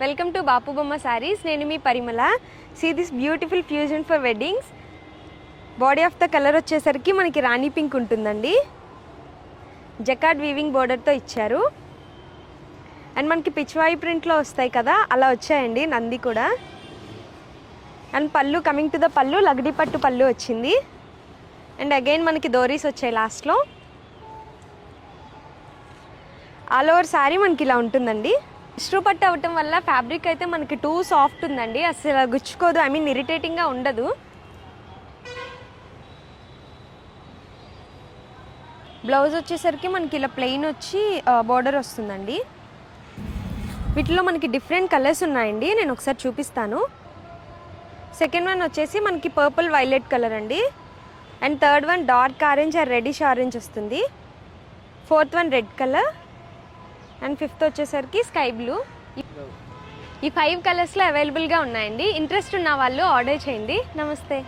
Welcome to Bapu Bomma sarees. నేను మీ Parimala. See this beautiful fusion for weddings. Body of the colour వచ్చేసరికి మనకి rani pink ఉంటుందండి. జకార్డ్ వీవింగ్ బోర్డర్తో ఇచ్చారు. అండ్ మనకి పిచ్వాయి ప్రింట్లో వస్తాయి కదా, అలా వచ్చాయండి నంది కూడా. అండ్ పళ్ళు, కమింగ్ టు ద పళ్ళు, లగడి పట్టు పళ్ళు వచ్చింది. అండ్ అగైన్ మనకి దోరీస్ వచ్చాయి లాస్ట్లో. ఆల్ ఓవర్ శారీ మనకి ఇలా ఉంటుందండి. ఇష్ట్రూ పట్టు అవ్వటం వల్ల ఫ్యాబ్రిక్ అయితే మనకి టూ సాఫ్ట్ ఉందండి, అసలు గుచ్చుకోదు, ఐ మీన్ ఇరిటేటింగ్గా ఉండదు. బ్లౌజ్ వచ్చేసరికి మనకి ఇలా ప్లెయిన్ వచ్చి బార్డర్ వస్తుందండి. వీటిలో మనకి డిఫరెంట్ కలర్స్ ఉన్నాయండి, నేను ఒకసారి చూపిస్తాను. సెకండ్ వన్ వచ్చేసి మనకి పర్పుల్ వైలెట్ కలర్ అండి. And third one dark orange and reddish orange వస్తుంది. Fourth one red colour. And fifth వచ్చేసరికి స్కై బ్లూ. ఈ 5 కలర్స్లో అవైలబుల్గా ఉన్నాయండి. ఇంట్రెస్ట్ ఉన్న వాళ్ళు ఆర్డర్ చేయండి. నమస్తే.